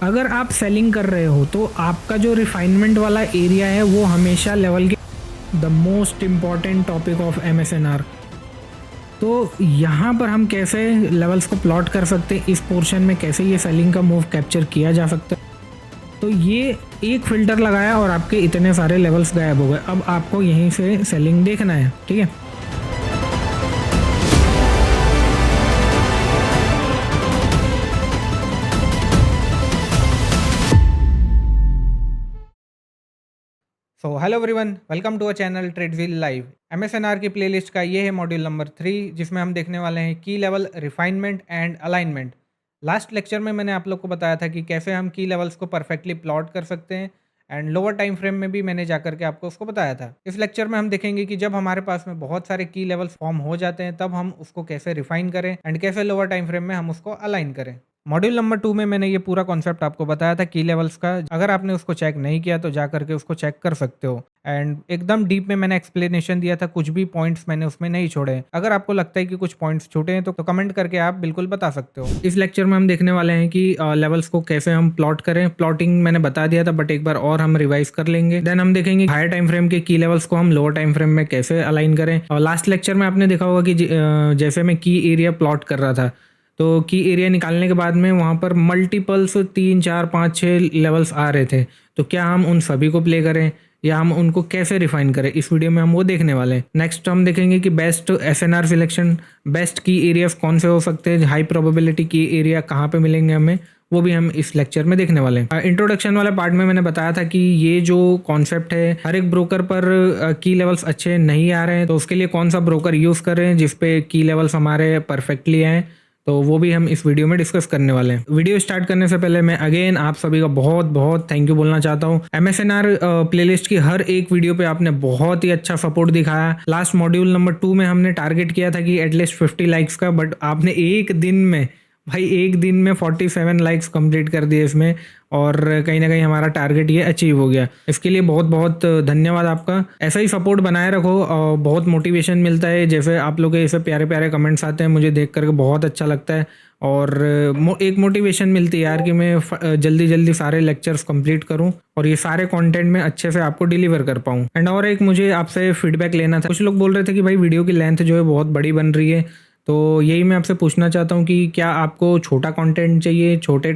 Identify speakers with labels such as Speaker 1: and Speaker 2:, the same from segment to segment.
Speaker 1: अगर आप सेलिंग कर रहे हो तो आपका जो रिफाइनमेंट वाला एरिया है वो हमेशा लेवल के the most important topic of MSNR। तो यहाँ पर हम कैसे लेवल्स को प्लॉट कर सकते हैं, इस पोर्शन में कैसे ये सेलिंग का मूव कैप्चर किया जा सकता है। तो ये एक फ़िल्टर लगाया और आपके इतने सारे लेवल्स गायब हो गए। अब आपको यहीं से सेलिंग देखना है, ठीक है। So hello everyone, welcome to a channel Tradewill live. MSNR की प्लेलिस्ट का ये है मॉड्यूल नंबर 3, जिसमें हम देखने वाले हैं की level, refinement and alignment. Last lecture में मैंने आप लोग को बताया था कि कैसे हम की लेवल्स को परफेक्टली प्लॉट कर सकते हैं, एंड लोअर टाइम फ्रेम में भी मैंने जाकर के आपको उसको बताया था। इस लेक्चर में हम देखेंगे कि जब हमारे पास में बहुत सारे की लेवल्स फॉर्म हो जाते हैं तब हम उसको कैसे रिफाइन करें एंड कैसे लोअर टाइम फ्रेम में हम उसको अलाइन करें। मॉड्यूल नंबर 2 में मैंने ये पूरा कॉन्सेप्ट आपको बताया था की लेवल्स का। अगर आपने उसको चेक नहीं किया तो जा करके उसको चेक कर सकते हो, एंड एकदम डीप में मैंने एक्सप्लेनेशन दिया था, कुछ भी पॉइंट्स मैंने उसमें नहीं छोड़े। अगर आपको लगता है कि कुछ पॉइंट्स छूटे हैं तो कमेंट करके आप बिल्कुल बता सकते हो। इस लेक्चर में हम देखने वाले हैं कि लेवल्स को कैसे हम प्लॉट करें। प्लॉटिंग मैंने बता दिया था, बट एक बार और हम रिवाइज कर लेंगे। देन हम देखेंगे हायर टाइम फ्रेम के की लेवल्स को हम लोअर टाइम फ्रेम में कैसे अलाइन करें। और लास्ट लेक्चर में आपने देखा होगा कि जैसे मैं की एरिया प्लॉट कर रहा था, तो की एरिया निकालने के बाद में वहाँ पर मल्टीपल्स 3, 4, 5, 6 लेवल्स आ रहे थे। तो क्या हम उन सभी को प्ले करें या हम उनको कैसे रिफाइन करें, इस वीडियो में हम वो देखने वाले हैं। नेक्स्ट हम देखेंगे कि बेस्ट SNR सिलेक्शन, बेस्ट की एरियाज कौन से हो सकते हैं, हाई प्रोबेबिलिटी की एरिया कहाँ पे मिलेंगे हमें, वो भी हम इस लेक्चर में देखने वाले हैं। इंट्रोडक्शन वाले पार्ट में मैंने बताया था कि ये जो कॉन्सेप्ट है, हर एक ब्रोकर पर की लेवल्स अच्छे नहीं आ रहे हैं, तो उसके लिए कौन सा ब्रोकर यूज़ करें जिसपे की लेवल्स हमारे परफेक्टली आए, तो वो भी हम इस वीडियो में डिस्कस करने वाले हैं। वीडियो स्टार्ट करने से पहले मैं अगेन आप सभी का बहुत बहुत थैंक यू बोलना चाहता हूँ। MSNR प्लेलिस्ट की हर एक वीडियो पे आपने बहुत ही अच्छा सपोर्ट दिखाया। लास्ट मॉड्यूल नंबर 2 में हमने टारगेट किया था कि एटलीस्ट 50 लाइक्स का, बट आपने एक दिन में 47 लाइक्स कंप्लीट कर दिए इसमें, और कहीं ना कहीं हमारा टारगेट ये अचीव हो गया। इसके लिए बहुत बहुत धन्यवाद आपका। ऐसा ही सपोर्ट बनाए रखो और बहुत मोटिवेशन मिलता है। जैसे आप लोग के ऐसे प्यारे प्यारे कमेंट्स आते हैं, मुझे देख करके बहुत अच्छा लगता है, और एक मोटिवेशन मिलती है यार कि मैं जल्दी जल्दी सारे लेक्चर्स कंप्लीट करूं और ये सारे कंटेंट में अच्छे से आपको डिलीवर कर पाऊं। एंड और एक मुझे आपसे फीडबैक लेना था। कुछ लोग बोल रहे थे कि भाई वीडियो की लेंथ जो है बहुत बड़ी बन रही है, तो यही मैं आपसे पूछना चाहता हूँ कि क्या आपको छोटा कंटेंट चाहिए, छोटे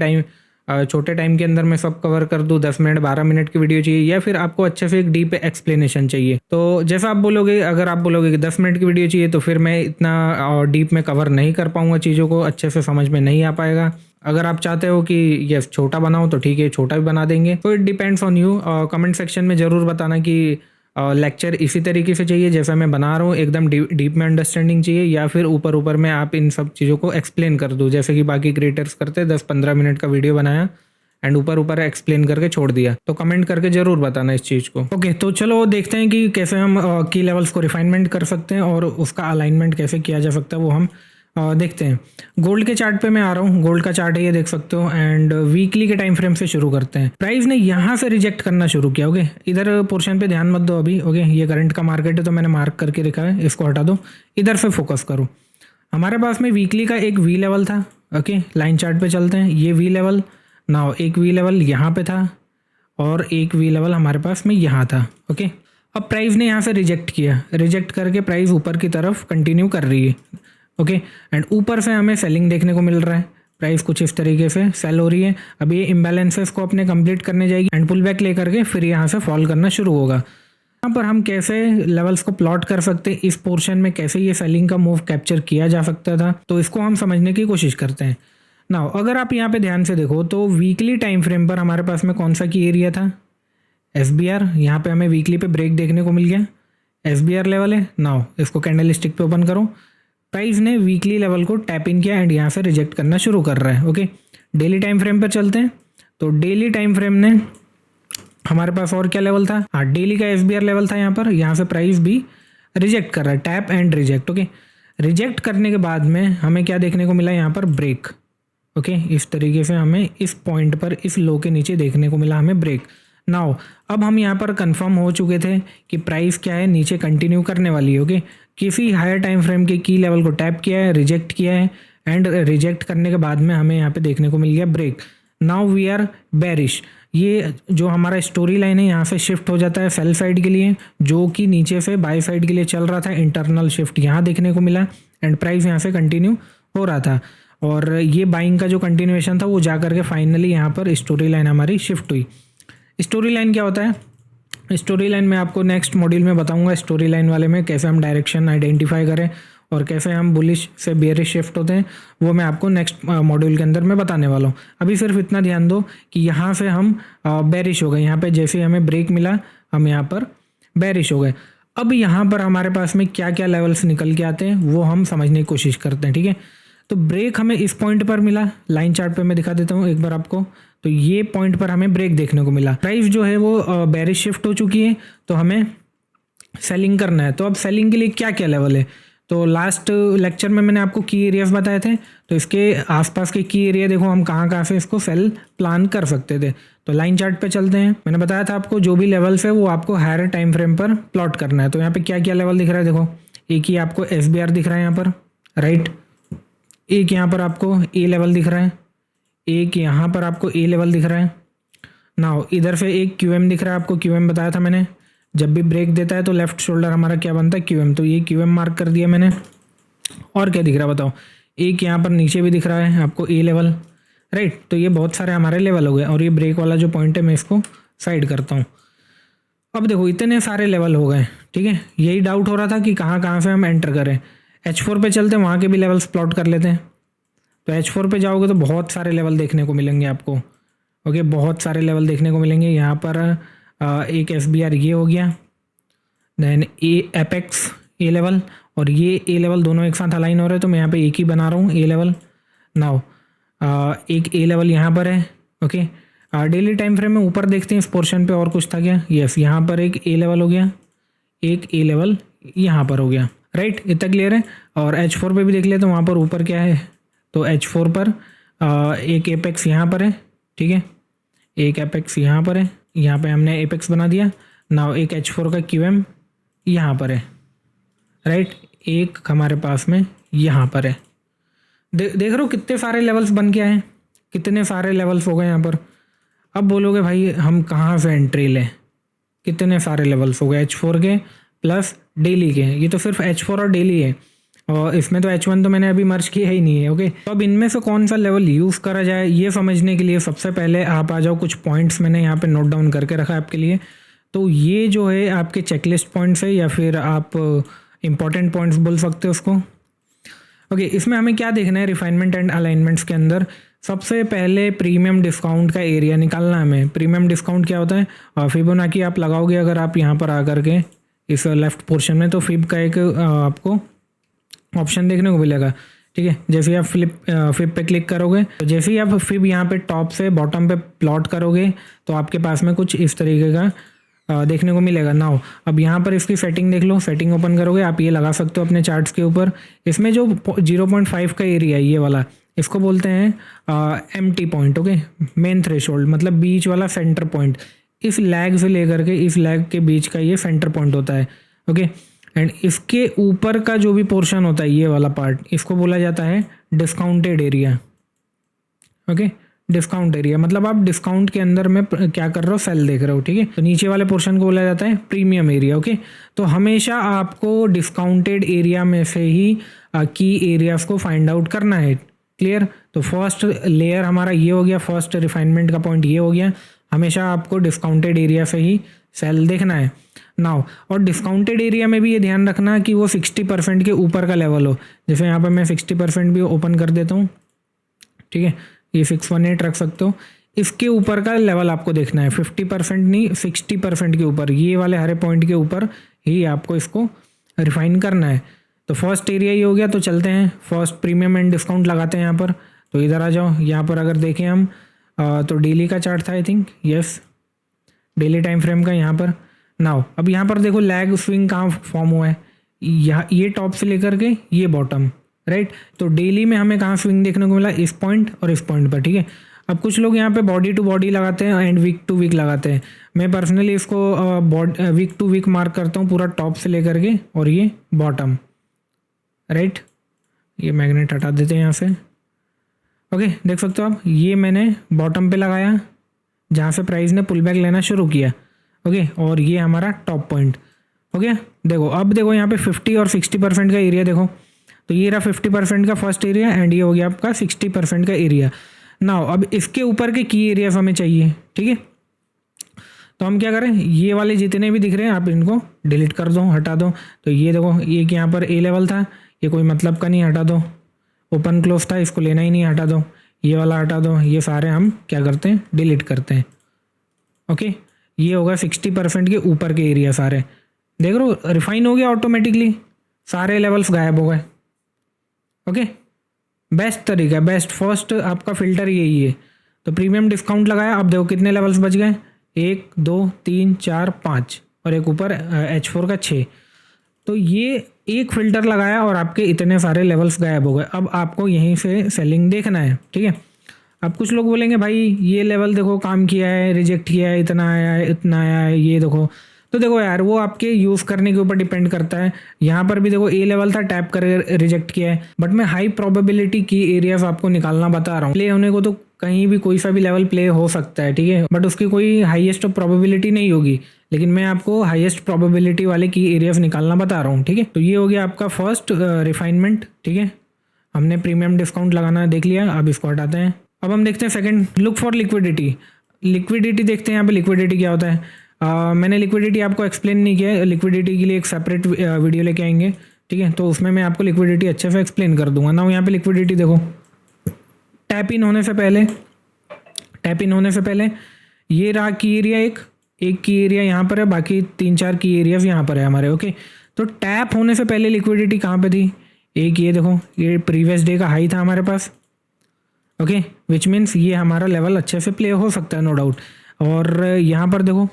Speaker 1: टाइम के अंदर मैं सब कवर कर दूँ, 10 मिनट 12 मिनट की वीडियो चाहिए, या फिर आपको अच्छे से एक डीप एक्सप्लेनेशन चाहिए। तो जैसा आप बोलोगे, अगर आप बोलोगे कि 10 मिनट की वीडियो चाहिए तो फिर मैं इतना डीप में कवर नहीं कर पाऊँगा, चीज़ों को अच्छे से समझ में नहीं आ पाएगा। अगर आप चाहते हो कि ये छोटा बनाओ तो ठीक है, छोटा भी बना देंगे। तो it depends on you. Comment section में ज़रूर बताना कि लेक्चर इसी तरीके से चाहिए जैसा मैं बना रहा हूँ, एकदम डीप में अंडरस्टैंडिंग चाहिए, या फिर ऊपर में आप इन सब चीज़ों को एक्सप्लेन कर दो जैसे कि बाकी क्रिएटर्स करते हैं। 10-15 मिनट का वीडियो बनाया एंड ऊपर एक्सप्लेन करके छोड़ दिया। तो कमेंट करके ज़रूर बताना इस चीज़ को। ओके, तो चलो देखते हैं कि कैसे हम की लेवल्स को रिफाइनमेंट कर सकते हैं और उसका अलाइनमेंट कैसे किया जा सकता है, वो हम देखते हैं। गोल्ड के चार्ट पे मैं आ रहा हूँ। गोल्ड का चार्ट है, ये देख सकते हो, एंड वीकली के टाइम फ्रेम से शुरू करते हैं। प्राइस ने यहाँ से रिजेक्ट करना शुरू किया। ओके, इधर पोर्शन पे ध्यान मत दो अभी। ओके, ये करंट का मार्केट है तो मैंने मार्क करके रखा है, इसको हटा दो, इधर से फोकस करो। हमारे पास में वीकली का एक वी लेवल था। ओके, लाइन चार्ट पे चलते हैं। ये वी लेवल, नाउ एक वी लेवल यहाँ पे था और एक वी लेवल हमारे पास में यहाँ था। ओके, अब प्राइस ने यहाँ से रिजेक्ट किया, रिजेक्ट करके प्राइस ऊपर की तरफ कंटिन्यू कर रही है। ओके, एंड ऊपर से हमें सेलिंग देखने को मिल रहा है। प्राइस कुछ इस तरीके से सेल हो रही है। अब ये इम्बैलेंसेस को अपने कंप्लीट करने जाएगी एंड पुल बैक लेकर के फिर यहाँ से फॉल करना शुरू होगा। यहाँ पर हम कैसे लेवल्स को प्लॉट कर सकते हैं, इस पोर्शन में कैसे ये सेलिंग का मूव कैप्चर किया जा सकता था, तो इसको हम समझने की कोशिश करते हैं। नाउ अगर आप यहाँ पे ध्यान से देखो तो वीकली टाइम फ्रेम पर हमारे पास में कौन सा की एरिया था, SBR। यहाँ पे हमें वीकली पे ब्रेक देखने को मिल गया, SBR लेवल है। नाउ इसको कैंडल स्टिक पे ओपन करो। प्राइस ने वीकली लेवल को टैप इन किया एंड यहाँ से रिजेक्ट करना शुरू कर रहा है। ओके, डेली टाइम फ्रेम पर चलते हैं। तो डेली टाइम फ्रेम ने हमारे पास और क्या लेवल था, हाँ डेली का SBR लेवल था यहाँ पर। यहाँ से प्राइस भी रिजेक्ट कर रहा है, tap and reject. Okay, reject करने के बाद में हमें क्या देखने को मिला, यहाँ पर ब्रेक। ओके, इस तरीके से हमें इस पॉइंट पर, इस लो के नीचे देखने को मिला हमें ब्रेक। नाउ अब हम यहाँ पर कंफर्म हो चुके थे कि प्राइस क्या है, नीचे कंटिन्यू करने वाली है। ओके, किसी हायर टाइम फ्रेम के की लेवल को टैप किया है, रिजेक्ट किया है, एंड रिजेक्ट करने के बाद में हमें यहाँ पे देखने को मिल गया break. Now we are bearish. ये जो हमारा स्टोरी लाइन है यहाँ से शिफ्ट हो जाता है सेल साइड के लिए, जो कि नीचे से बाय साइड के लिए चल रहा था। इंटरनल शिफ्ट यहाँ देखने को मिला एंड प्राइस यहाँ से कंटिन्यू हो रहा था, और ये बाइंग का जो कंटिन्यूएशन था वो जा करके फाइनली यहाँ पर स्टोरी लाइन हमारी शिफ्ट हुई। स्टोरी लाइन क्या होता है? स्टोरी लाइन मैं आपको नेक्स्ट मॉड्यूल में बताऊंगा। स्टोरी लाइन वाले में कैसे हम डायरेक्शन आइडेंटिफाई करें और कैसे हम बुलिश से बेयरिश शिफ्ट होते हैं, वो मैं आपको नेक्स्ट मॉड्यूल के अंदर मैं बताने वाला हूँ। अभी सिर्फ इतना ध्यान दो कि यहाँ से हम बेयरिश हो गए, यहाँ पे जैसे हमें ब्रेक मिला हम यहाँ पर बेयरिश हो गए। अब यहाँ पर हमारे पास में क्या क्या लेवल्स निकल के आते हैं वो हम समझने की कोशिश करते हैं, ठीक है। तो ब्रेक हमें इस पॉइंट पर मिला, लाइन चार्ट पे मैं दिखा देता हूँ एक बार आपको। तो ये पॉइंट पर हमें ब्रेक देखने को मिला, प्राइस जो है वो बेयरिश शिफ्ट हो चुकी है, तो हमें सेलिंग करना है। तो अब सेलिंग के लिए क्या क्या लेवल है? तो लास्ट लेक्चर में मैंने आपको की एरियाज बताए थे, तो इसके आसपास के की एरिया देखो हम कहाँ से इसको सेल प्लान कर सकते थे। तो लाइन चार्ट पे चलते हैं। मैंने बताया था आपको जो भी लेवल्स है वो आपको हायर टाइम फ्रेम पर प्लॉट करना है। तो यहाँ पे क्या क्या लेवल दिख रहा है देखो, एक ही आपको SBR दिख रहा है यहाँ पर, राइट। एक यहाँ पर आपको A लेवल दिख रहा है, एक यहाँ पर आपको A लेवल दिख रहा है। नाउ इधर से एक QM दिख रहा है आपको, QM बताया था मैंने, जब भी ब्रेक देता है तो लेफ्ट शोल्डर हमारा क्या बनता है? QM। तो ये QM मार्क कर दिया मैंने। और क्या दिख रहा है बताओ? एक यहाँ पर नीचे भी दिख रहा है आपको A लेवल, राइट। तो ये बहुत सारे हमारे लेवल हो गए, और ये ब्रेक वाला जो पॉइंट है मैं इसको साइड करता हूँ। अब देखो इतने सारे लेवल हो गए, ठीक है। यही डाउट हो रहा था कि कहाँ से हम एंटर करें। H4 पे चलते हैं, वहाँ के भी लेवल्स प्लॉट कर लेते हैं। तो H4 पे जाओगे तो बहुत सारे लेवल देखने को मिलेंगे आपको, ओके, बहुत सारे लेवल देखने को मिलेंगे। यहाँ पर एक SBR ये हो गया, देन एपेक्स A लेवल और ये A लेवल दोनों एक साथ अलाइन हो रहे हैं, तो मैं यहाँ पे एक ही बना रहा हूँ A लेवल। नाउ एक A लेवल यहाँ पर है, ओके। डेली टाइम फ्रेम में ऊपर देखते हैं इस पोर्शन पे और कुछ था क्या? यस, यहाँ पर एक A लेवल हो गया, एक A लेवल यहाँ पर हो गया, राइट। इतना क्लियर है। और H4 पे भी देख लेते हैं वहाँ पर ऊपर क्या है। तो H4 पर एक एपेक्स यहाँ पर है, ठीक है, एक एपेक्स यहाँ पर है, यहाँ पे हमने एपेक्स बना दिया। नाउ एक H4 का QM यहाँ पर है, राइट। एक हमारे पास में यहाँ पर है। देख रहे हो कितने सारे लेवल्स बन के आए हैं, कितने सारे लेवल्स हो गए यहाँ पर। अब बोलोगे भाई हम कहाँ से एंट्री लें, कितने सारे लेवल्स हो गए H4 के प्लस डेली के। ये तो सिर्फ H4 और डेली है, और इसमें तो H1 तो मैंने अभी मर्ज किया ही नहीं है, ओके। तो अब इनमें से कौन सा लेवल यूज़ करा जाए ये समझने के लिए सबसे पहले आप आ जाओ, कुछ पॉइंट्स मैंने यहाँ पे नोट डाउन करके रखा है आपके लिए। तो ये जो है आपके चेकलिस्ट पॉइंट्स है, या फिर आप इंपॉर्टेंट पॉइंट्स बोल सकते हो उसको, ओके। इसमें हमें क्या देखना है रिफाइनमेंट एंड अलाइनमेंट्स के अंदर? सबसे पहले प्रीमियम डिस्काउंट का एरिया निकालना है हमें। प्रीमियम डिस्काउंट क्या होता है? फिबोनाची आप लगाओगे अगर आप यहाँ पर आकर के इस लेफ्ट पोर्शन में, तो फिब का एक आपको ऑप्शन देखने को मिलेगा, ठीक है। जैसे ही आप फिब पे क्लिक करोगे, तो जैसे ही आप फिब यहाँ पे टॉप से बॉटम पे प्लॉट करोगे तो आपके पास में कुछ इस तरीके का देखने को मिलेगा। नाउ अब यहाँ पर इसकी सेटिंग देख लो, सेटिंग ओपन करोगे आप ये लगा सकते हो अपने चार्ट्स के ऊपर। इसमें जो 0.5 का एरिया है ये वाला, इसको बोलते हैं empty point, okay, main threshold, मतलब बीच वाला सेंटर पॉइंट। इस लैग से लेकर के इस लैग के बीच का ये सेंटर पॉइंट होता है, ओके। एंड इसके ऊपर का जो भी पोर्शन होता है ये वाला पार्ट, इसको बोला जाता है discounted area, okay. Discount area मतलब आप डिस्काउंट के अंदर में क्या कर रहे हो, सेल देख रहे हो, ठीक है। तो नीचे वाले पोर्शन को बोला जाता है प्रीमियम एरिया, ओके। तो हमेशा आपको डिस्काउंटेड एरिया में से ही की एरियाज को फाइंड आउट करना है, क्लियर। तो फर्स्ट लेयर हमारा ये हो गया, फर्स्ट रिफाइनमेंट का पॉइंट ये हो गया। हमेशा आपको डिस्काउंटेड एरिया से ही सेल देखना है। नाउ और डिस्काउंटेड एरिया में भी ये ध्यान रखना कि वो 60% के ऊपर का लेवल हो। जैसे यहाँ पर मैं 60% भी ओपन कर देता हूँ, ठीक है, ये 618 रख सकते हो। इसके ऊपर का लेवल आपको देखना है, 50% नहीं 60% के ऊपर, ये वाले हरे पॉइंट के ऊपर ही आपको इसको रिफाइन करना है। तो फर्स्ट एरिया ही हो गया। तो चलते हैं फर्स्ट प्रीमियम एंड डिस्काउंट लगाते हैं यहाँ पर। तो इधर आ जाओ, यहाँ पर अगर देखें हम तो डेली का चार्ट था I think, yes daily time frame का यहाँ पर। नाउ अब यहाँ पर देखो लैग स्विंग कहाँ फॉर्म हुआ है, यहाँ ये टॉप से लेकर के ये बॉटम, राइट। तो डेली में हमें कहाँ स्विंग देखने को मिला, इस पॉइंट और इस पॉइंट पर, ठीक है। अब कुछ लोग यहाँ पे बॉडी टू बॉडी लगाते हैं एंड वीक टू वीक लगाते हैं। मैं पर्सनली इसको वीक टू वीक मार्क करता हूँ, पूरा टॉप से लेकर के और ये बॉटम, राइट। ये मैग्नेट हटा देते हैं यहाँ से। ओके, देख सकते हो आप, ये मैंने बॉटम पे लगाया जहाँ से प्राइस ने पुल बैक लेना शुरू किया। ओके, और ये हमारा टॉप पॉइंट। ओके, देखो अब देखो यहाँ पे 50 और 60% का एरिया देखो, तो ये रहा 50% का फर्स्ट एरिया एंड ये हो गया आपका 60% का एरिया। नाउ अब इसके ऊपर के की एरियाज हमें चाहिए, ठीक है। तो हम क्या करें, ये वाले जितने भी दिख रहे हैं आप इनको डिलीट कर दो, हटा दो। तो ये देखो, ये कि यहाँ पर ए लेवल था, ये कोई मतलब का नहीं, हटा दो। ओपन क्लोज था, इसको लेना ही नहीं, हटा दो। ये वाला हटा दो, ये सारे हम क्या करते हैं, डिलीट करते हैं। ओके, ये होगा 60% के ऊपर के एरिया सारे, देख रहे हो रिफाइन हो गया ऑटोमेटिकली, सारे लेवल्स गायब हो गए। ओके, बेस्ट तरीका, बेस्ट फर्स्ट आपका फिल्टर यही है। तो प्रीमियम डिस्काउंट लगाया, अब देखो कितने लेवल्स बच गए, 1 2 3 4 5 और एक ऊपर H4 का 6। तो ये एक फ़िल्टर लगाया और आपके इतने सारे लेवल्स गायब हो गए। अब आपको यहीं से सेलिंग देखना है, ठीक है। अब कुछ लोग बोलेंगे भाई ये लेवल देखो काम किया है, रिजेक्ट किया है, इतना आया है, इतना आया है, ये देखो। तो देखो यार, वो आपके यूज़ करने के ऊपर डिपेंड करता है। यहाँ पर भी देखो ए लेवल था, टैप करके रिजेक्ट किया है, बट मैं हाई प्रोबेबिलिटी की एरियाज आपको निकालना बता रहा हूँ। प्ले होने को तो कहीं भी कोई सा भी लेवल प्ले हो सकता है, ठीक है, बट उसकी कोई हाईएस्ट प्रोबेबिलिटी नहीं होगी। लेकिन मैं आपको हाईएस्ट प्रोबेबिलिटी वाले की एरियाज निकालना बता रहा हूँ, ठीक है। तो ये हो गया आपका फर्स्ट रिफाइनमेंट, ठीक है। हमने प्रीमियम डिस्काउंट लगाना देख लिया, अब इसको हटाते हैं। अब हम देखते हैं second, look for liquidity. Liquidity देखते हैं यहाँ पे, लिक्विडिटी क्या होता है। मैंने लिक्विडिटी आपको एक्सप्लेन नहीं किया है, लिक्विडिटी के लिए एक सेपरेट वीडियो लेके आएंगे, ठीक है। तो उसमें मैं आपको लिक्विडिटी अच्छे से एक्सप्लेन कर दूंगा ना। यहाँ पे लिक्विडिटी देखो, टैप इन होने से पहले ये रहा की एरिया, एक की एरिया यहाँ पर है, बाकी 3-4 की एरियाज यहाँ पर है हमारे। ओके, तो टैप होने से पहले लिक्विडिटी कहाँ पे थी, एक ये देखो, ये प्रीवियस डे का हाई था हमारे पास। ओके, विच मीन्स ये हमारा लेवल अच्छे से प्ले हो सकता है, नो डाउट। और यहाँ पर देखो,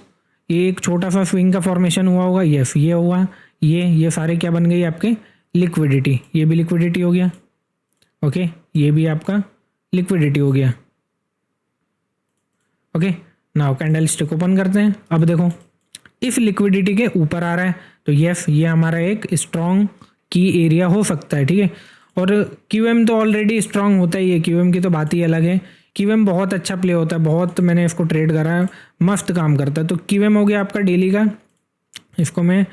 Speaker 1: ये एक छोटा सा स्विंग का फॉर्मेशन हुआ होगा, यस ये हुआ, ये सारे क्या बन गई आपके, लिक्विडिटी। ये भी लिक्विडिटी हो गया। ओके, ये भी आपका लिक्विडिटी हो गया। Okay, now candle stick open करते हैं। अब देखो इस लिक्विडिटी के ऊपर आ रहा है, तो यस ये हमारा एक स्ट्रॉन्ग की एरिया हो सकता है, ठीक है। और QM तो ऑलरेडी स्ट्रांग होता ही है, QM की तो बात ही अलग है। QM बहुत अच्छा प्ले होता है, बहुत मैंने इसको ट्रेड करा है, मस्त काम करता है। तो QM हो गया आपका डेली का, इसको मैं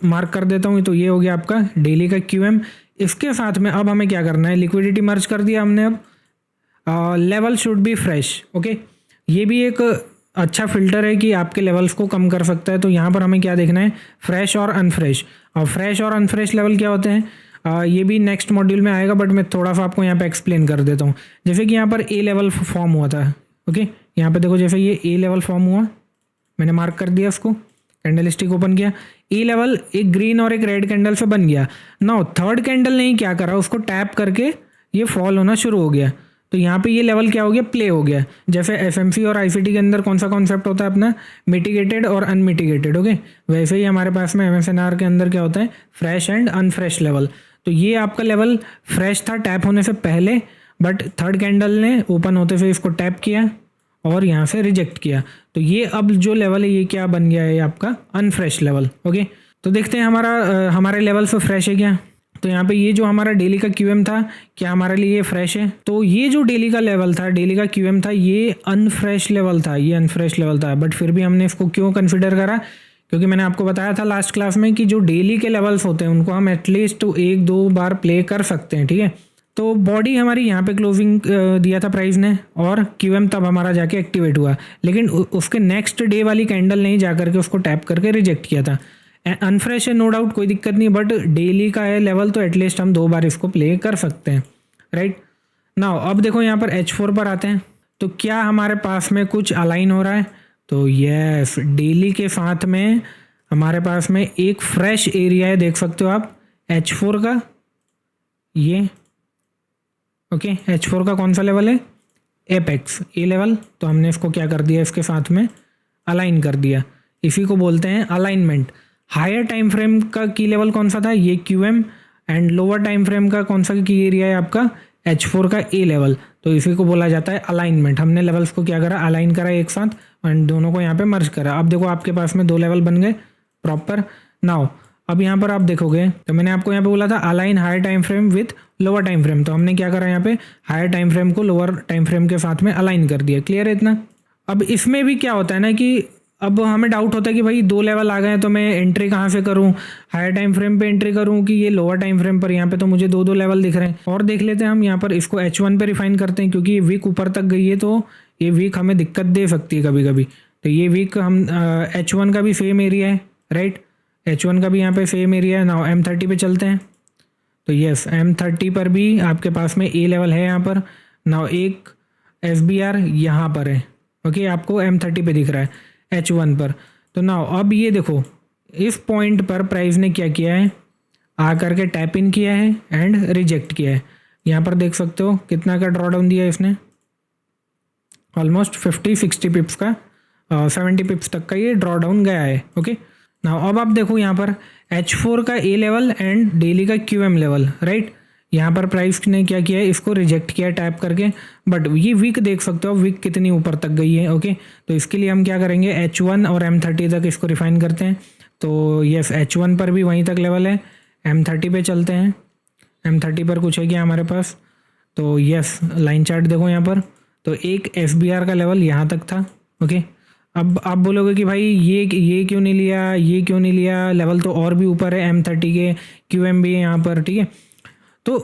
Speaker 1: मार्क कर देता हूँ। तो ये हो गया आपका डेली का QM। इसके साथ में अब हमें क्या करना है, लिक्विडिटी मर्ज कर दिया हमने। अब level should be fresh. Okay, ये भी एक अच्छा फिल्टर है कि आपके लेवल्स को कम कर सकता है। तो यहाँ पर हमें क्या देखना है, फ्रेश और अनफ्रेश। और फ्रेश और अनफ्रेश लेवल क्या होते हैं, ये भी नेक्स्ट मॉड्यूल में आएगा, बट मैं थोड़ा सा आपको यहाँ पे एक्सप्लेन कर देता हूँ। जैसे कि यहाँ पर ए लेवल फॉर्म हुआ था। ओके, यहाँ पे देखो, जैसे ये ए लेवल फॉर्म हुआ, मैंने मार्क कर दिया इसको, कैंडल स्टिक ओपन किया, ए लेवल एक ग्रीन और एक रेड कैंडल से बन गया। नाउ थर्ड कैंडल ने क्या करा, उसको टैप करके ये फॉल होना शुरू हो गया। तो यहाँ पे ये लेवल क्या हो गया, प्ले हो गया। जैसे FMC और ICT के अंदर कौन सा कॉन्सेप्ट होता है अपना, मिटिगेटेड और अनमिटिगेटेड। ओके, वैसे ही हमारे पास में MSNR के अंदर क्या होता है, फ्रेश एंड अनफ्रेश लेवल। तो ये आपका लेवल फ्रेश था टैप होने से पहले, बट थर्ड कैंडल ने ओपन होते हुए इसको टैप किया और यहाँ से रिजेक्ट किया। तो ये अब जो लेवल है ये क्या बन गया है, आपका अनफ्रेश लेवल। ओके, तो देखते हैं हमारे लेवल से फ्रेश है क्या। तो यहाँ पे ये जो हमारा डेली का QM था, क्या हमारे लिए ये फ्रेश है। तो ये जो डेली का लेवल था, डेली का QM था, ये अनफ्रेश लेवल था, ये अनफ्रेश लेवल था। बट फिर भी हमने इसको क्यों कंसिडर करा, क्योंकि मैंने आपको बताया था लास्ट क्लास में कि जो डेली के लेवल्स होते हैं उनको हम एटलीस्ट 1-2 बार प्ले कर सकते हैं, ठीक है। तो बॉडी हमारी यहाँ पे क्लोजिंग दिया था प्राइस ने, और QM तब हमारा जाके एक्टिवेट हुआ, लेकिन उसके नेक्स्ट डे वाली कैंडल ने जा करके उसको टैप करके रिजेक्ट किया था। अनफ्रेश है नो डाउट, कोई दिक्कत नहीं, बट डेली का है लेवल, तो एटलीस्ट हम 2 बार इसको प्ले कर सकते हैं, राइट। नाउ अब देखो यहाँ पर H4 पर आते हैं। तो क्या हमारे पास में कुछ अलाइन हो रहा है, तो यस, डेली के साथ में हमारे पास में एक फ्रेश एरिया है, देख सकते हो आप H4 का, ये ओके। H4 का कौन सा लेवल है, एपेक्स ए लेवल। तो हमने इसको क्या कर दिया, इसके साथ में अलाइन कर दिया, इसी को बोलते हैं अलाइनमेंट। हायर टाइम फ्रेम का की लेवल कौन सा था, ये QM, and lower time frame का कौन सा की एरिया है आपका, H4 का ए लेवल। तो इसी को बोला जाता है अलाइनमेंट। हमने लेवल्स को क्या करा, अलाइन करा एक साथ, एंड दोनों को यहाँ पे मर्ज करा। अब देखो आपके पास में 2 लेवल बन गए प्रॉपर। नाउ अब यहाँ पर आप देखोगे तो मैंने आपको यहाँ पे बोला था align higher time frame with lower time frame, तो हमने क्या करा यहाँ पे हायर टाइम फ्रेम को लोअर टाइम फ्रेम के साथ में अलाइन कर दिया। क्लियर है इतना? अब इसमें भी क्या होता है ना कि अब हमें डाउट होता है कि भाई 2 लेवल आ गए हैं तो मैं एंट्री कहाँ से करूँ, हायर टाइम फ्रेम पे एंट्री करूँ कि ये लोअर टाइम फ्रेम पर। यहाँ पे तो मुझे 2 लेवल दिख रहे हैं। और देख लेते हैं हम यहाँ पर इसको H1 पे रिफाइन करते हैं, क्योंकि ये वीक ऊपर तक गई है तो ये वीक हमें दिक्कत दे सकती है कभी कभी। तो ये वीक हम H1 का भी सेम एरिया है, राइट, H1 का भी यहाँ पे सेम एरिया है। नाउ M30 पे चलते हैं। तो यस M30 पर भी आपके पास में A लेवल है यहाँ पर। नाउ एक SBR यहाँ पर है, ओके, आपको M30 पे दिख रहा है H1 पर। तो नाउ अब ये देखो इस पॉइंट पर प्राइस ने क्या किया है, आ करके टैप इन किया है एंड रिजेक्ट किया है। यहाँ पर देख सकते हो कितना का ड्रॉ डाउन दिया है इसने, ऑलमोस्ट 50-60 पिप्स का, 70 पिप्स तक का ये ड्रॉ डाउन गया है। ओके, नाउ अब आप देखो यहाँ पर H4 का A लेवल एंड डेली का QM लेवल, राइट। यहाँ पर प्राइस ने क्या किया है, इसको रिजेक्ट किया टैप करके, बट ये वीक देख सकते हो वीक कितनी ऊपर तक गई है। ओके, तो इसके लिए हम क्या करेंगे, H1 और M30 तक इसको रिफाइन करते हैं। तो यस H1 पर भी वहीं तक लेवल है, M30 पे चलते हैं। M30 पर कुछ है क्या हमारे पास, तो यस लाइन चार्ट देखो यहाँ पर, तो एक SBR का लेवल यहाँ तक था। ओके, अब आप बोलोगे कि भाई ये क्यों नहीं लिया, ये क्यों नहीं लिया, लेवल तो और भी ऊपर है M30 के, QM भी है यहाँ पर, ठीक है। तो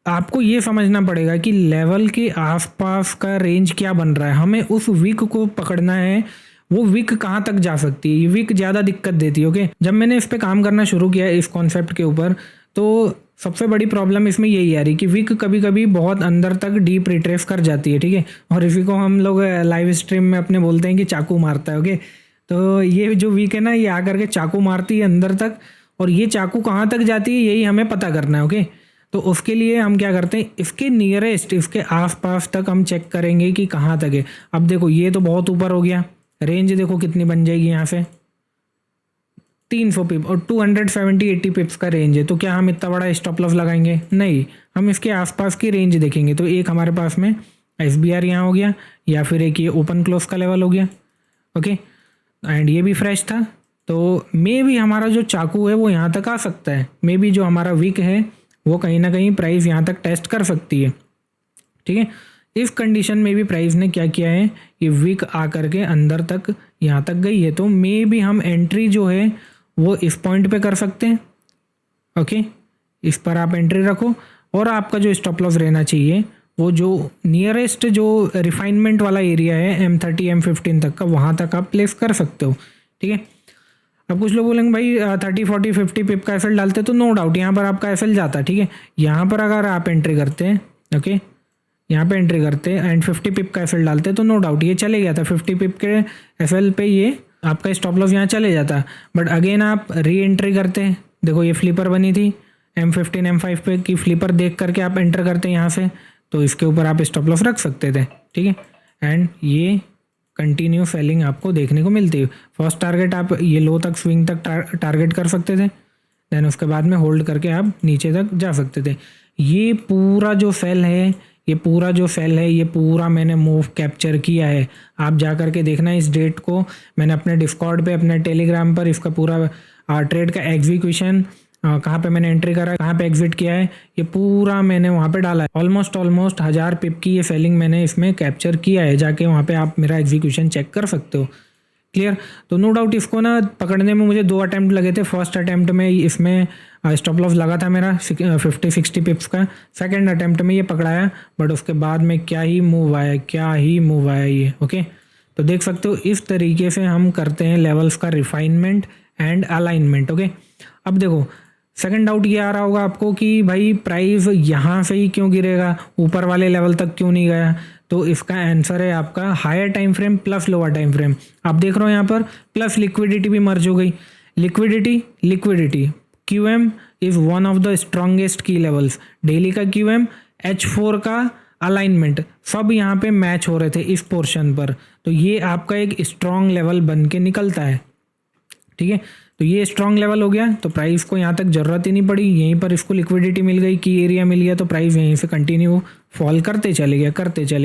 Speaker 1: आपको ये समझना पड़ेगा कि लेवल के आसपास का रेंज क्या बन रहा है, हमें उस वीक को पकड़ना है, वो वीक कहाँ तक जा सकती है, ये वीक ज़्यादा दिक्कत देती है। ओके, जब मैंने इस पर काम करना शुरू किया इस कॉन्सेप्ट के ऊपर, तो सबसे बड़ी प्रॉब्लम इसमें यही आ रही कि वीक कभी कभी बहुत अंदर तक डीप रिट्रेस कर जाती है, ठीक है। और इसी को हम लोग लाइव स्ट्रीम में अपने बोलते हैं कि चाकू मारता है। ओके, तो ये जो वीक है ना, ये आकर के चाकू मारती है अंदर तक, और ये चाकू कहाँ तक जाती है यही हमें पता करना है। ओके, तो उसके लिए हम क्या करते हैं, इसके नियरेस्ट, इसके आसपास तक हम चेक करेंगे कि कहाँ तक है। अब देखो ये तो बहुत ऊपर हो गया, रेंज देखो कितनी बन जाएगी यहाँ से, 300 पिप और 270-80 पिप्स का रेंज है। तो क्या हम इतना बड़ा स्टॉप लॉस लगाएंगे, नहीं, हम इसके आसपास की रेंज देखेंगे। तो एक हमारे पास में SBR यहाँ हो गया, या फिर एक ये ओपन क्लोज का लेवल हो गया। ओके, एंड ये भी फ्रेश था, तो मे भी हमारा जो चाकू है वो यहाँ तक आ सकता है, मे भी जो हमारा वीक है वो कहीं ना कहीं प्राइस यहाँ तक टेस्ट कर सकती है, ठीक है। इस कंडीशन में भी प्राइस ने क्या किया है, ये वीक आ करके अंदर तक यहाँ तक गई है, तो मे भी हम एंट्री जो है वो इस पॉइंट पे कर सकते हैं। ओके, इस पर आप एंट्री रखो, और आपका जो स्टॉप लॉस रहना चाहिए वो जो नियरेस्ट जो रिफाइनमेंट वाला एरिया है M30 M15 तक का, वहाँ तक आप प्लेस कर सकते हो, ठीक है। अब कुछ लोग बोलेंगे भाई 30 40 50 पिप का एफएल डालते, तो नो डाउट यहाँ पर आपका एफएल जाता है, ठीक है। यहाँ पर अगर आप एंट्री करते हैं, ओके, यहाँ पे एंट्री करते हैं एंड 50 पिप का एफएल डालते हैं, तो नो डाउट ये चले गया था 50 पिप के एफएल पे, ये आपका स्टॉप लॉस यहाँ चले जाता। बट अगेन आप री एंट्री करते हैं, देखो ये फ्लिपर बनी थी M15 M5 पे की फ्लिपर देख करके आप एंटर करते हैं यहाँ से, तो इसके ऊपर आप स्टॉप लॉस रख सकते थे, ठीक है। एंड ये कंटिन्यू सेलिंग आपको देखने को मिलती है। फर्स्ट टारगेट आप ये लो तक स्विंग तक टारगेट कर सकते थे, देन उसके बाद में होल्ड करके आप नीचे तक जा सकते थे। ये पूरा जो सेल है, ये पूरा मैंने मूव कैप्चर किया है। आप जा करके देखना इस डेट को, मैंने अपने डिस्कॉर्ड पे, अपने टेलीग्राम पर इसका पूरा ट्रेड का एग्जीक्यूशन, कहाँ पे मैंने एंट्री करा, कहाँ पे एग्जिट किया है, ये पूरा मैंने वहाँ पे डाला है। ऑलमोस्ट 1000 पिप की ये सेलिंग मैंने इसमें कैप्चर किया है, जाके वहाँ पे आप मेरा एग्जीक्यूशन चेक कर सकते हो। क्लियर? तो नो डाउट इसको ना पकड़ने में मुझे 2 अटैम्प्ट लगे थे। फर्स्ट अटैम्प्ट में इसमें स्टॉप लॉस लगा था मेरा 50-60 पिप्स का, सेकेंड अटैम्प्ट में ये पकड़ाया, बट उसके बाद में क्या ही मूव आया ये। ओके, तो देख सकते हो इस तरीके से हम करते हैं लेवल्स का रिफाइनमेंट एंड अलाइनमेंट। ओके, अब देखो सेकंड डाउट ये आ रहा होगा आपको कि भाई प्राइस यहाँ से ही क्यों गिरेगा, ऊपर वाले लेवल तक क्यों नहीं गया। तो इसका आंसर है आपका higher time frame plus lower time frame. आप देख रहे हो यहाँ पर प्लस लिक्विडिटी भी मर्ज हो गई। Liquidity QM is one of the strongest की लेवल्स। डेली का QM, H4 का अलाइनमेंट, सब यहाँ पे मैच हो रहे थे इस पोर्शन पर, तो ये आपका एक स्ट्रॉन्ग लेवल बन के निकलता है, ठीक है। तो ये स्ट्रॉन्ग लेवल हो गया, तो प्राइस को यहाँ तक ज़रूरत ही नहीं पड़ी, यहीं पर इसको लिक्विडिटी मिल गई, की एरिया मिल गया, तो प्राइस यहीं से कंटिन्यू फॉल करते चले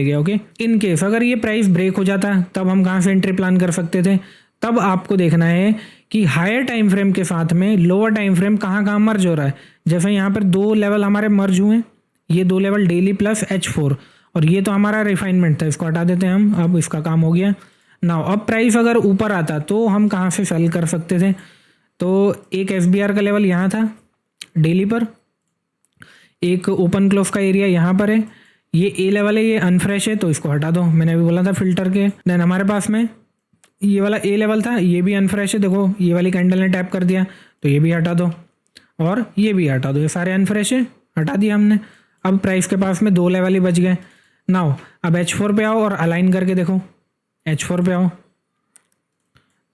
Speaker 1: गया। ओके, इन केस अगर ये प्राइस ब्रेक हो जाता तब हम कहाँ से एंट्री प्लान कर सकते थे, तब आपको देखना है कि हायर टाइम फ्रेम के साथ में लोअर टाइम फ्रेम कहाँ कहाँ मर्ज हो रहा है। जैसे यहाँ पर 2 लेवल हमारे मर्ज हुए, ये 2 लेवल डेली प्लस H4, और ये तो हमारा रिफाइनमेंट था, इसको हटा देते हैं हम, अब इसका काम हो गया। नाउ अब प्राइस अगर ऊपर आता तो हम कहाँ से सेल कर सकते थे, तो एक SBR का लेवल यहाँ था डेली पर, एक ओपन क्लोज का एरिया यहाँ पर है, ये ए लेवल है, ये अनफ्रेश है तो इसको हटा दो, मैंने अभी बोला था फिल्टर के। देन हमारे पास में ये वाला ए लेवल था, ये भी अनफ्रेश है, देखो ये वाली कैंडल ने टैप कर दिया तो ये भी हटा दो, और ये भी हटा दो, ये सारे अनफ्रेश है, हटा दिया हमने। अब प्राइस के पास में 2 लेवल ही बच गए। नाउ अब H4 पे आओ और अलाइन करके देखो, H4 पे आओ,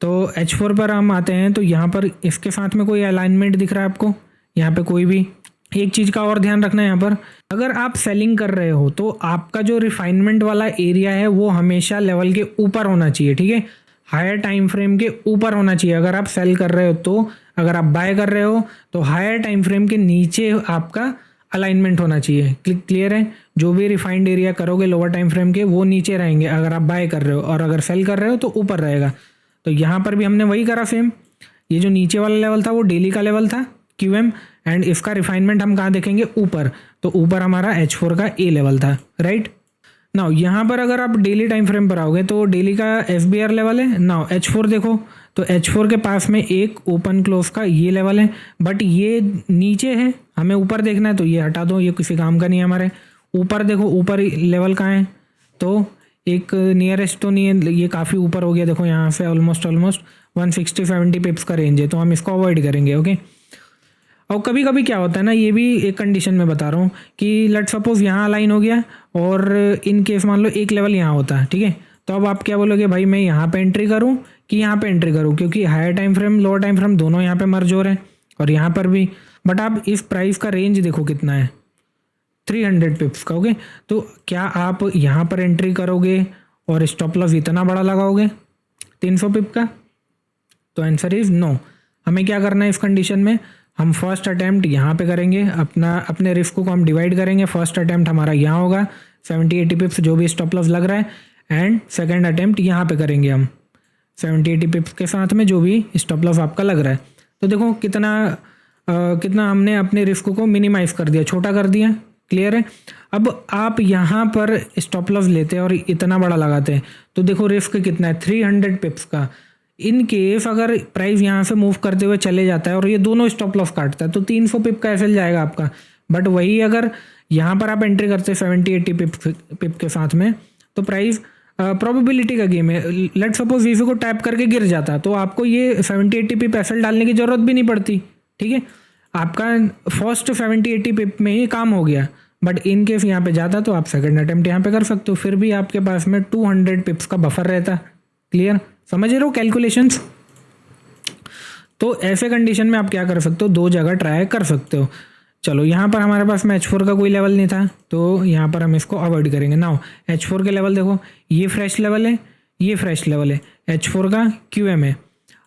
Speaker 1: तो H4 पर हम आते हैं तो यहाँ पर इसके साथ में कोई अलाइनमेंट दिख रहा है आपको, यहाँ पे कोई भी। एक चीज़ का और ध्यान रखना है यहाँ पर, अगर आप सेलिंग कर रहे हो तो आपका जो रिफाइनमेंट वाला एरिया है वो हमेशा लेवल के ऊपर होना चाहिए, ठीक है, हायर टाइम फ्रेम के ऊपर होना चाहिए अगर आप सेल कर रहे हो तो। अगर आप बाय कर रहे हो तो हायर टाइम फ्रेम के नीचे आपका अलाइनमेंट होना चाहिए। क्लियर है, जो भी रिफाइंड एरिया करोगे लोअर टाइम फ्रेम के वो नीचे रहेंगे अगर आप बाय कर रहे हो, और अगर सेल कर रहे हो तो ऊपर रहेगा। तो यहाँ पर भी हमने वही करा सेम, ये जो नीचे वाला लेवल था वो डेली का लेवल था QM, एंड इसका रिफाइनमेंट हम कहाँ देखेंगे, ऊपर, तो ऊपर हमारा H4 का ए लेवल था, राइट। नाउ यहाँ पर अगर आप डेली टाइम फ्रेम पर आओगे तो डेली का SBR लेवल है। नाउ H4 देखो, तो H4 के पास में एक ओपन क्लोज का ये लेवल है, बट ये नीचे है, हमें ऊपर देखना है तो ये हटा दो, ये किसी काम का नहीं है हमारे। ऊपर देखो, ऊपर लेवल कहाँ है, तो एक नियरेस्ट तो नहीं है, ये काफ़ी ऊपर हो गया, देखो यहाँ से ऑलमोस्ट 160-70 पिप्स का रेंज है, तो हम इसको अवॉइड करेंगे, ओके। और कभी कभी क्या होता है ना, ये भी एक कंडीशन में बता रहा हूँ कि लेट सपोज यहाँ अलाइन हो गया और इन केस मान लो एक लेवल यहाँ होता है, ठीक है, तो अब आप क्या बोलोगे, भाई मैं यहाँ पे एंट्री करूँ कि यहाँ पे एंट्री करूँ, क्योंकि higher time frame lower time frame दोनों यहाँ पे मर्ज हो रहे हैं और यहाँ पर भी। बट आप इस प्राइस का रेंज देखो कितना है, 300 पिप्स का, ओके। तो क्या आप यहाँ पर एंट्री करोगे और स्टॉप लॉस इतना बड़ा लगाओगे 300 पिप का? तो आंसर इज नो। हमें क्या करना है इस कंडीशन में, हम फर्स्ट अटैम्प्ट यहाँ पे करेंगे, अपने रिस्क को हम डिवाइड करेंगे। फर्स्ट अटैम्प्ट हमारा यहाँ होगा 70-80 पिप्स जो भी स्टॉप लॉस लग रहा है, एंड सेकंड अटैम्प्ट यहाँ पे करेंगे हम 70-80 पिप्स के साथ में जो भी स्टॉप लॉस आपका लग रहा है। तो देखो कितना हमने अपने रिस्क को मिनिमाइज़ कर दिया, छोटा कर दिया। क्लियर है। अब आप यहाँ पर स्टॉप लॉस लेते हैं और इतना बड़ा लगाते हैं तो देखो रिस्क कितना है, 300 पिप्स का। इन केस अगर प्राइस यहाँ से मूव करते हुए चले जाता है और ये दोनों स्टॉप लॉस काटता है तो 300 पिप का एसएल जाएगा आपका। बट वही अगर यहाँ पर आप एंट्री करते 70-80 पिप के साथ में तो प्राइस प्रोबेबिलिटी का गेम है। लेट सपोज वीसी को टैप करके गिर जाता तो आपको ये 70-80 पिप एसएल डालने की ज़रूरत भी नहीं पड़ती। ठीक है, आपका फर्स्ट 70-80 पिप में ही काम हो गया। बट इन केस यहाँ पे जाता तो आप सेकंड अटेम्प्ट यहाँ पे कर सकते हो, फिर भी आपके पास में 200 पिप्स का बफर रहता। क्लियर, समझ रहे हो कैलकुलेशंस? तो ऐसे कंडीशन में आप क्या कर सकते हो, दो जगह ट्राई कर सकते हो। चलो यहाँ पर हमारे पास में H4 का कोई लेवल नहीं था तो यहाँ पर हम इसको अवॉइड करेंगे। नाउ H4 के लेवल देखो, ये फ्रेश लेवल है, ये फ्रेश लेवल है, H4 का QM है।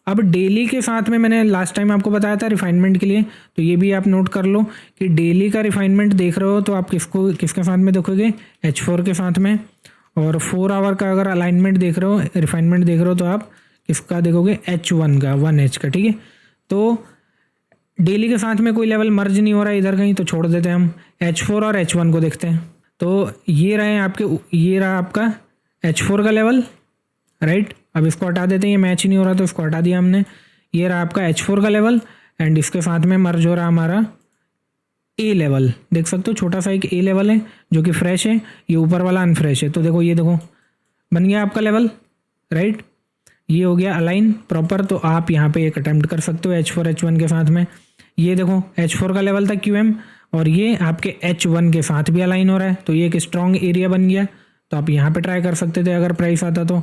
Speaker 1: अब डेली के साथ में मैंने लास्ट टाइम आपको बताया था रिफाइनमेंट के लिए, तो ये भी आप नोट कर लो कि डेली का रिफाइनमेंट देख रहे हो तो आप किसके साथ में देखोगे, H4 के साथ में। और 4 आवर का अगर अलाइनमेंट देख रहे हो, रिफाइनमेंट देख रहे हो तो आप किसका देखोगे, H1 का, 1H का। ठीक है, तो डेली के साथ में कोई लेवल मर्ज नहीं हो रहा है इधर कहीं तो छोड़ देते हैं हम, H4 और H1 को देखते हैं। तो ये रहे आपके, ये रहा आपका H4 का लेवल, राइट। अब इसको हटा देते हैं, ये मैच ही नहीं हो रहा तो इसको हटा दिया हमने। ये रहा आपका H4 का लेवल एंड इसके साथ में मर्ज हो रहा हमारा ए लेवल, देख सकते हो छोटा सा एक ए लेवल है जो कि फ्रेश है, ये ऊपर वाला अनफ्रेश है। तो देखो ये देखो बन गया आपका लेवल, राइट। ये हो गया अलाइन प्रॉपर, तो आप यहाँ पे एक अटैम्प्ट कर सकते हो H4 H1 के साथ में। ये देखो H4 का लेवल था QM और ये आपके H1 के साथ भी अलाइन हो रहा है, तो ये एक स्ट्रॉन्ग एरिया बन गया। तो आप यहाँ पे ट्राई कर सकते थे अगर प्राइस आता तो।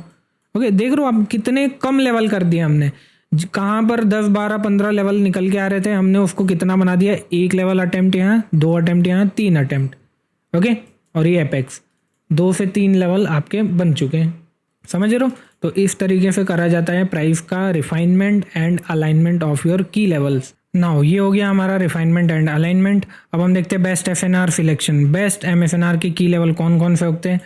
Speaker 1: ओके, देख रहे हो आप कितने कम लेवल कर दिए हमने, कहाँ पर 10 12 15 लेवल निकल के आ रहे थे, हमने उसको कितना बना दिया, एक लेवल अटेम्प्ट यहाँ, 2 अटेम्प्ट यहाँ, 3 अटेम्प्ट। ओके, और ये एपेक्स 2 से 3 लेवल आपके बन चुके हैं, समझ रहे हो। तो इस तरीके से करा जाता है प्राइस का refinement and alignment of your की लेवल्स। नाउ ये हो गया हमारा रिफाइनमेंट एंड अलाइनमेंट। अब हम देखते हैं बेस्ट एफएनआर सिलेक्शन, बेस्ट एमएसएनआर की लेवल कौन कौन से होते हैं।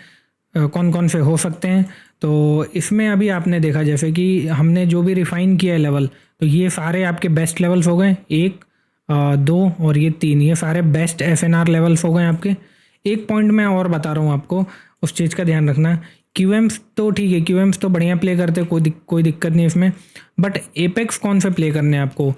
Speaker 1: कौन कौन से हो सकते हैं। तो इसमें अभी आपने देखा जैसे कि हमने जो भी रिफ़ाइन किया है लेवल, तो ये सारे आपके बेस्ट लेवल्स हो गए, 1 2 और ये 3, ये सारे बेस्ट एफएनआर लेवल्स हो गए आपके। एक पॉइंट मैं और बता रहा हूँ आपको, उस चीज़ का ध्यान रखना। क्यूएम्स तो ठीक है, क्यूएम्स तो बढ़िया प्ले करते हैं, कोई दिक्कत नहीं इसमें, बट एपेक्स कौन से प्ले करने हैं आपको,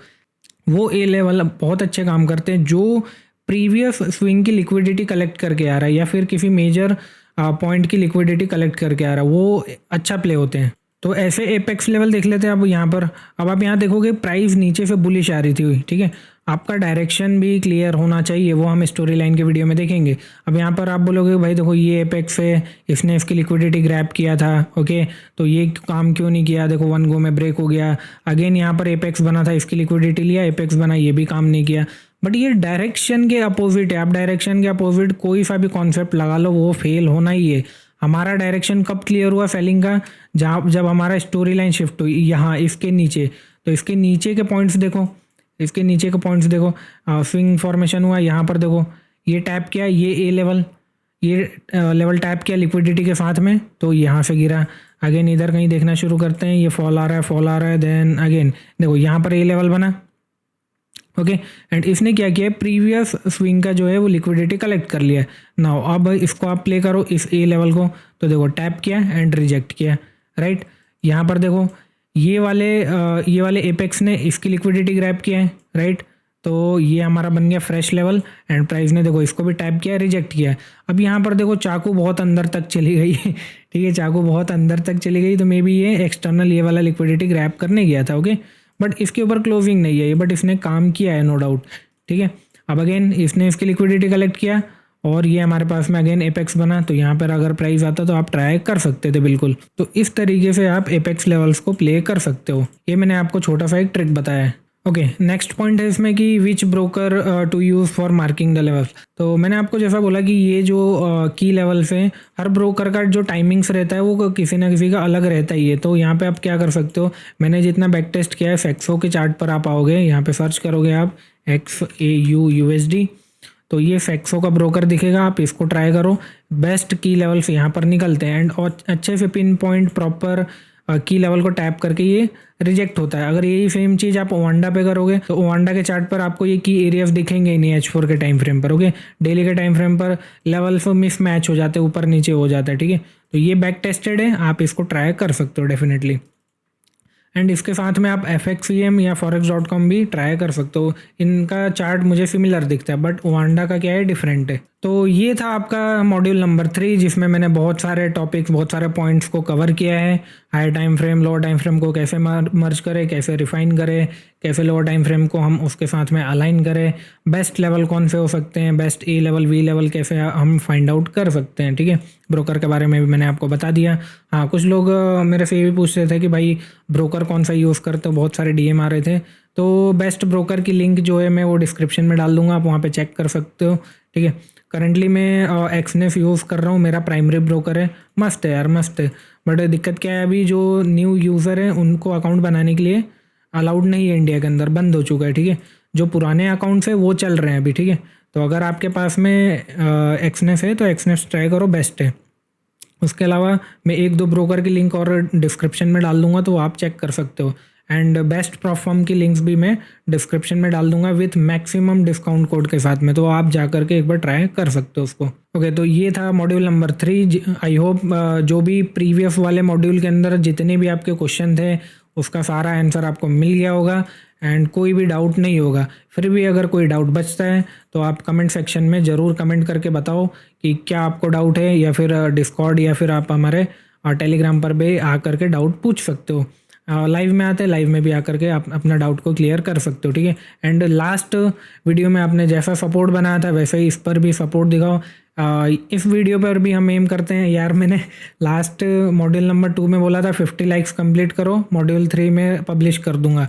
Speaker 1: वो ए लेवल बहुत अच्छे काम करते हैं जो प्रीवियस स्विंग की लिक्विडिटी कलेक्ट करके आ रहा है या फिर किसी मेजर पॉइंट की लिक्विडिटी कलेक्ट करके आ रहा है, वो अच्छा प्ले होते हैं। तो ऐसे एपेक्स लेवल देख लेते हैं अब यहाँ पर। अब आप यहाँ देखोगे प्राइस नीचे से बुलिश आ रही थी हुई, ठीक है। आपका डायरेक्शन भी क्लियर होना चाहिए, वो हम स्टोरी लाइन के वीडियो में देखेंगे। अब यहाँ पर आप बोलोगे भाई देखो ये एपेक्स है, इसने इसकी लिक्विडिटी ग्रैब किया था, ओके, तो ये काम क्यों नहीं किया, देखो वन गो में ब्रेक हो गया। अगेन यहाँ पर एपेक्स बना था, इसकी लिक्विडिटी लिया, एपेक्स बना, ये भी काम नहीं किया। बट ये डायरेक्शन के अपोजिट है। आप डायरेक्शन के अपोजिट कोई सा भी कॉन्सेप्ट लगा लो, वो फेल होना ही है। हमारा डायरेक्शन कब क्लियर हुआ सेलिंग का, जब हमारा स्टोरी लाइन शिफ्ट हुई यहाँ इसके नीचे। तो इसके नीचे के पॉइंट्स देखो, इसके नीचे के पॉइंट्स देखो, स्विंग फॉर्मेशन हुआ यहाँ पर देखो, ये टैप किया, ये ए लेवल, ये लेवल टैप किया लिक्विडिटी के साथ में, तो यहाँ से गिरा। अगेन इधर कहीं देखना शुरू करते हैं, ये फॉल आ रहा है, देन अगेन देखो यहाँ पर ए लेवल बना, ओके। एंड इसने क्या किया, प्रीवियस स्विंग का जो है वो लिक्विडिटी कलेक्ट कर लिया। नाउ अब इसको आप प्ले करो इस ए लेवल को, तो देखो टैप किया एंड रिजेक्ट किया, राइट। यहाँ पर देखो ये वाले एपेक्स ने इसकी लिक्विडिटी ग्रैब किया है, राइट। तो ये हमारा बन गया फ्रेश लेवल एंड प्राइस ने देखो इसको भी टैप किया, रिजेक्ट किया। अब यहाँ पर देखो चाकू बहुत अंदर तक चली गई ठीक है, चाकू बहुत अंदर तक चली गई, तो मे बी ये एक्सटर्नल ये वाला लिक्विडिटी ग्रैब करने गया था, ओके। बट इसके ऊपर क्लोजिंग नहीं है ये, बट इसने काम किया है नो डाउट, ठीक है। अब अगेन इसने इसकी लिक्विडिटी कलेक्ट किया और ये हमारे पास में अगेन एपेक्स बना, तो यहाँ पर अगर प्राइस आता तो आप ट्राई कर सकते थे बिल्कुल। तो इस तरीके से आप एपेक्स लेवल्स को प्ले कर सकते हो। ये मैंने आपको छोटा सा एक ट्रिक बताया है, ओके। नेक्स्ट पॉइंट है इसमें कि which broker to use for marking the levels. तो मैंने आपको जैसा बोला कि ये जो की लेवल्स हैं, हर ब्रोकर का जो टाइमिंग्स रहता है वो किसी ना किसी का अलग रहता ही है। तो यहाँ पे आप क्या कर सकते हो, मैंने जितना बैक टेस्ट किया है, फेक्सो के चार्ट पर आप आओगे, यहाँ पे सर्च करोगे आप XAUUSD, तो ये फेक्सो का ब्रोकर दिखेगा, आप इसको ट्राई करो। बेस्ट की लेवल्स यहाँ पर निकलते हैं एंड और अच्छे से पिन पॉइंट प्रॉपर की लेवल को टैप करके ये रिजेक्ट होता है। अगर यही सेम चीज़ आप ओवांडा पे करोगे तो ओवांडा के चार्ट पर आपको ये की एरियाज दिखेंगे ही नहीं H4 के टाइम फ्रेम पर, ओके। डेली के टाइम फ्रेम पर लेवल्स मिस मैच हो जाते हैं, ऊपर नीचे हो जाता है, ठीक है। तो ये बैक टेस्टेड है, आप इसको ट्राई कर सकते हो डेफिनेटली। एंड इसके साथ में आप FXCM या forex.com भी ट्राई कर सकते हो। इनका चार्ट मुझे सिमिलर दिखता है, बट ओवांडा का क्या है, डिफरेंट है। तो ये था आपका मॉड्यूल नंबर 3, जिसमें मैंने बहुत सारे टॉपिक्स, बहुत सारे पॉइंट्स को कवर किया है। High time frame, lower time frame को कैसे मर्ज करें, कैसे रिफाइन करें, कैसे लोअर टाइम फ्रेम को हम उसके साथ में अलाइन करें, बेस्ट लेवल कौन से हो सकते हैं, best A level, B level कैसे हम फाइंड आउट कर सकते हैं, ठीक है। ब्रोकर के बारे में भी मैंने आपको बता दिया। हाँ, कुछ लोग मेरे से ये भी पूछ रहे थे कि भाई ब्रोकर कौन सा यूज़ करते हो, बहुत सारे DM आ रहे थे। तो बेस्ट ब्रोकर की लिंक जो है मैं वो डिस्क्रिप्शन में डाल दूंगा, आप वहाँ पे चेक कर सकते हो, ठीक है। करंटली मैं एक्सनेफ यूज़ कर रहा हूँ, मेरा प्राइमरी ब्रोकर है, मस्त है यार, मस्त है। बट दिक्कत क्या है, अभी जो न्यू यूज़र हैं उनको अकाउंट बनाने के लिए अलाउड नहीं है, इंडिया के अंदर बंद हो चुका है, ठीक है। जो पुराने अकाउंट्स है वो चल रहे हैं अभी, ठीक है। तो अगर आपके पास में एक्सनेफ है तो एक्सनेफ ट्राई करो, बेस्ट है। उसके अलावा मैं 1-2 ब्रोकर की लिंक और डिस्क्रिप्शन में डाल दूंगा, तो आप चेक कर सकते हो। एंड बेस्ट परफॉर्म की लिंक्स भी मैं डिस्क्रिप्शन में डाल दूंगा विथ मैक्सिमम डिस्काउंट कोड के साथ में, तो आप जा करके एक बार ट्राई कर सकते हो उसको, ओके। तो ये था मॉड्यूल नंबर 3। आई होप जो भी प्रीवियस वाले मॉड्यूल के अंदर जितने भी आपके क्वेश्चन थे उसका सारा आंसर आपको मिल गया होगा एंड कोई भी डाउट नहीं होगा। फिर भी अगर कोई डाउट बचता है तो आप कमेंट सेक्शन में ज़रूर कमेंट करके बताओ कि क्या आपको डाउट है, या फिर डिस्कॉर्ड या फिर आप हमारे टेलीग्राम पर भी आ करके डाउट पूछ सकते हो। लाइव में आते हैं, लाइव में भी आकर के आप अपना डाउट को क्लियर कर सकते हो, ठीक है। एंड लास्ट वीडियो में आपने जैसा सपोर्ट बनाया था वैसे ही इस पर भी सपोर्ट दिखाओ। इस वीडियो पर भी हम एम करते हैं यार, मैंने लास्ट मॉड्यूल नंबर 2 में बोला था 50 लाइक्स कंप्लीट करो, मॉड्यूल 3 में पब्लिश कर दूंगा।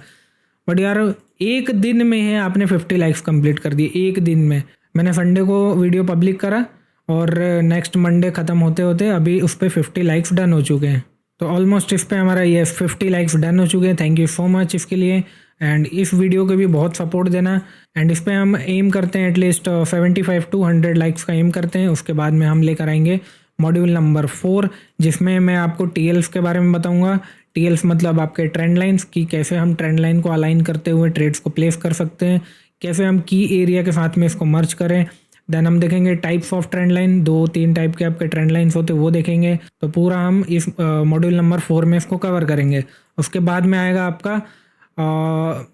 Speaker 1: बट यार एक दिन में है आपने 50 लाइक्स कंप्लीट कर दिए, एक दिन में। मैंने संडे को वीडियो पब्लिक करा और नेक्स्ट मंडे ख़त्म होते होते अभी उस पर 50 लाइक्स डन हो चुके हैं। तो ऑलमोस्ट इस पे हमारा ये 50 लाइक्स डन हो चुके हैं। थैंक यू सो मच इसके लिए। एंड इस वीडियो को भी बहुत सपोर्ट देना। एंड इस पे हम एम करते हैं एटलीस्ट 75 to 100 लाइक्स का एम करते हैं। उसके बाद में हम लेकर आएंगे मॉड्यूल नंबर 4, जिसमें मैं आपको टीएल्स के बारे में बताऊंगा। टीएल्स मतलब आपके ट्रेंड लाइंस की, कैसे हम ट्रेंड लाइन को अलाइन करते हुए ट्रेड्स को प्लेस कर सकते हैं, कैसे हम की एरिया के साथ में इसको मर्ज करें। देन हम देखेंगे types of trend line, 2-3 type के आपके ट्रेंड लाइंस होते हैं वो देखेंगे। तो पूरा हम इस मॉड्यूल नंबर 4 में इसको कवर करेंगे। उसके बाद में आएगा आपका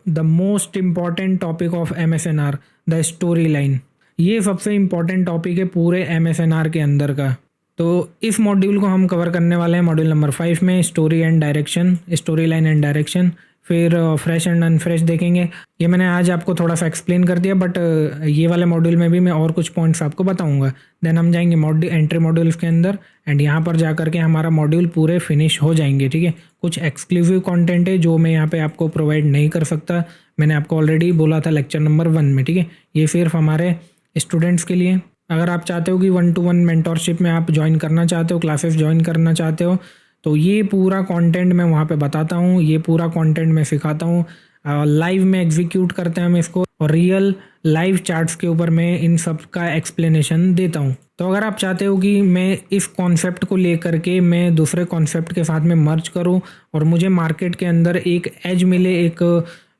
Speaker 1: the most important topic of MSNR, the story line. ये सबसे इम्पॉर्टेंट टॉपिक है पूरे MSNR के अंदर का। तो इस मॉड्यूल को हम कवर करने वाले हैं मॉड्यूल नंबर 5 में, story and direction, story line and direction. फिर फ्रेश एंड अनफ्रेश देखेंगे। ये मैंने आज आपको थोड़ा सा एक्सप्लेन कर दिया, बट ये वाले मॉड्यूल में भी मैं और कुछ पॉइंट्स आपको बताऊंगा। देन हम जाएंगे एंट्री मॉड्यूल्स के अंदर, एंड यहाँ पर जा करके हमारा मॉड्यूल पूरे फिनिश हो जाएंगे। ठीक है, कुछ एक्सक्लूसिव कंटेंट है जो मैं यहाँ पे आपको प्रोवाइड नहीं कर सकता, मैंने आपको ऑलरेडी बोला था लेक्चर नंबर 1 में। ठीक है, ये सिर्फ हमारे स्टूडेंट्स के लिए। अगर आप चाहते हो कि 1-to-1 मेंटोरशिप में आप ज्वाइन करना चाहते हो, क्लासेस ज्वाइन करना चाहते हो, तो ये पूरा कंटेंट मैं वहाँ पे बताता हूँ, ये पूरा कंटेंट मैं सिखाता हूँ। लाइव में एग्जीक्यूट करते हैं हम इसको, और रियल लाइव चार्ट्स के ऊपर मैं इन सब का एक्सप्लेनेशन देता हूँ। तो अगर आप चाहते हो कि मैं इस कॉन्सेप्ट को लेकर के मैं दूसरे कॉन्सेप्ट के साथ में मर्ज करूँ और मुझे मार्केट के अंदर एक एज मिले, एक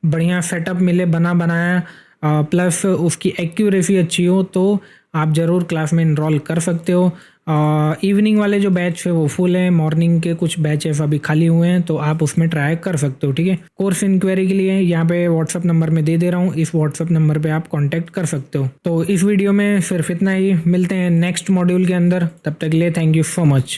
Speaker 1: बढ़िया सेटअप मिले बना बनाया, प्लस उसकी एक्यूरेसी अच्छी हो, तो आप ज़रूर क्लास में इनरोल कर सकते हो। इवनिंग वाले जो बैच है वो फुल है, मॉर्निंग के कुछ बैचेस अभी खाली हुए हैं, तो आप उसमें ट्राई कर सकते हो। ठीक है, कोर्स इंक्वायरी के लिए यहाँ पे व्हाट्सअप नंबर में दे रहा हूँ, इस व्हाट्सअप नंबर पे आप कांटेक्ट कर सकते हो। तो इस वीडियो में सिर्फ इतना ही, मिलते हैं नेक्स्ट मॉड्यूल के अंदर, तब तक के लिए थैंक यू सो मच।